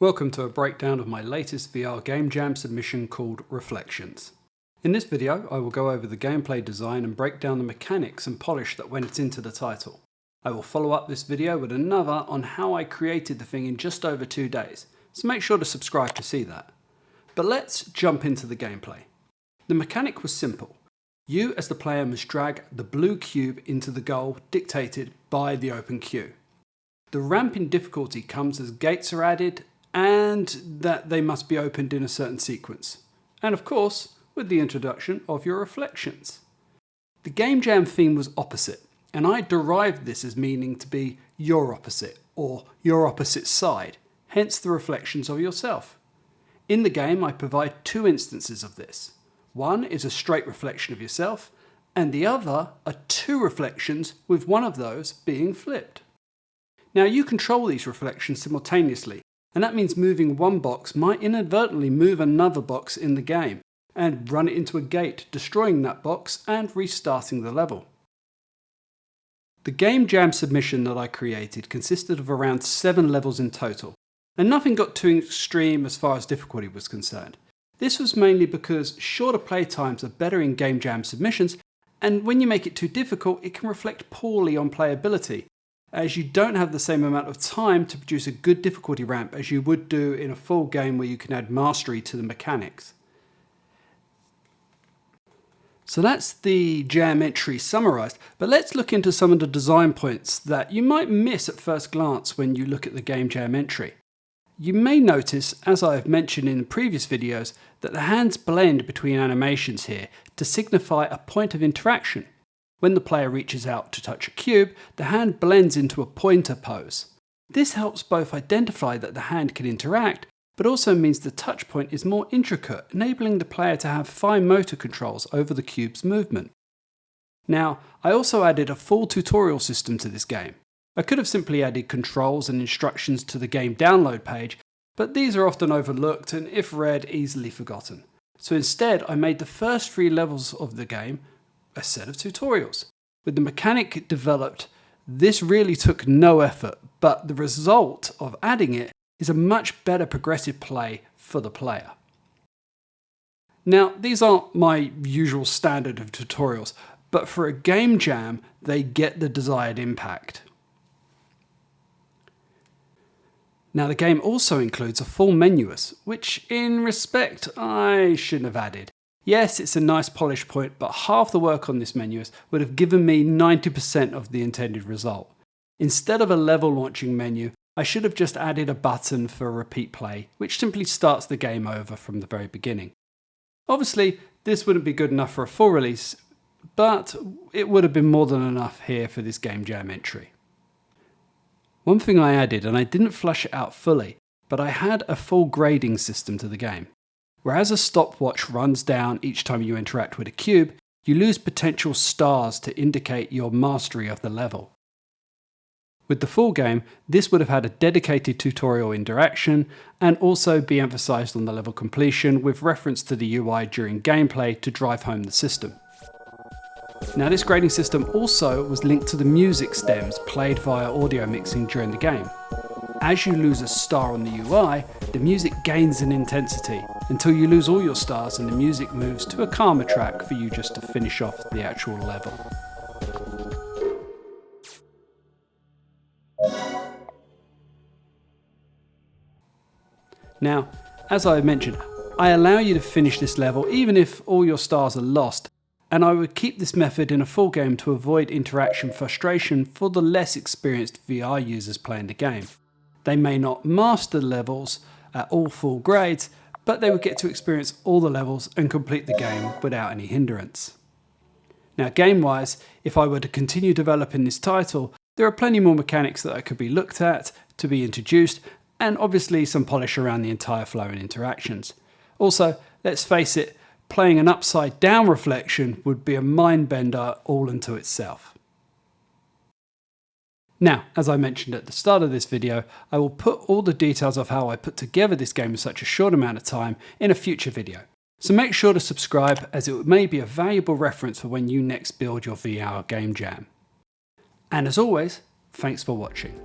Welcome to a breakdown of my latest VR Game Jam submission called Reflections. In this video I will go over the gameplay design and break down the mechanics and polish that went into the title. I will follow up this video with another on how I created the thing in just over 2 days, so make sure to subscribe to see that. But let's jump into the gameplay. The mechanic was simple. You as the player must drag the blue cube into the goal dictated by the open queue. The ramp in difficulty comes as gates are added and that they must be opened in a certain sequence. And of course, with the introduction of your reflections. The Game Jam theme was opposite, and I derived this as meaning to be your opposite, or your opposite side, hence the reflections of yourself. In the game I provide 2 instances of this. One is a straight reflection of yourself, and the other are 2 reflections with one of those being flipped. Now you control these reflections simultaneously, and that means moving one box might inadvertently move another box in the game, and run it into a gate, destroying that box and restarting the level. The Game Jam submission that I created consisted of around 7 levels in total, and nothing got too extreme as far as difficulty was concerned. This was mainly because shorter play times are better in Game Jam submissions, and when you make it too difficult it can reflect poorly on playability, as you don't have the same amount of time to produce a good difficulty ramp as you would do in a full game where you can add mastery to the mechanics. So that's the jam entry summarised, but let's look into some of the design points that you might miss at first glance when you look at the Game Jam entry. You may notice, as I have mentioned in previous videos, that the hands blend between animations here to signify a point of interaction. When the player reaches out to touch a cube, the hand blends into a pointer pose. This helps both identify that the hand can interact, but also means the touch point is more intricate, enabling the player to have fine motor controls over the cube's movement. Now, I also added a full tutorial system to this game. I could have simply added controls and instructions to the game download page, but these are often overlooked and, if read, easily forgotten. So instead, I made the first 3 levels of the game a set of tutorials. With the mechanic developed, this really took no effort, but the result of adding it is a much better progressive play for the player. Now, these aren't my usual standard of tutorials, but for a game jam, they get the desired impact. Now, the game also includes a full menuus, which in respect I shouldn't have added. Yes, it's a nice polish point, but half the work on this menuus would have given me 90% of the intended result. Instead of a level launching menu, I should have just added a button for repeat play, which simply starts the game over from the very beginning. Obviously, this wouldn't be good enough for a full release, but it would have been more than enough here for this Game Jam entry. One thing I added, and I didn't flush it out fully, but I had a full grading system to the game. Whereas a stopwatch runs down each time you interact with a cube, you lose potential stars to indicate your mastery of the level. With the full game, this would have had a dedicated tutorial interaction and also be emphasised on the level completion with reference to the UI during gameplay to drive home the system. Now, this grading system also was linked to the music stems played via audio mixing during the game. As you lose a star on the UI, the music gains in intensity until you lose all your stars and the music moves to a calmer track for you just to finish off the actual level. Now, as I mentioned, I allow you to finish this level even if all your stars are lost, and I would keep this method in a full game to avoid interaction frustration for the less experienced VR users playing the game. They may not master levels at all full grades, but they would get to experience all the levels and complete the game without any hindrance. Now, game-wise, if I were to continue developing this title, there are plenty more mechanics that could be looked at, to be introduced, and obviously some polish around the entire flow and interactions. Also, let's face it, playing an upside down reflection would be a mind bender all unto itself. Now, as I mentioned at the start of this video, I will put all the details of how I put together this game in such a short amount of time in a future video. So make sure to subscribe, as it may be a valuable reference for when you next build your VR Game Jam. And as always, thanks for watching.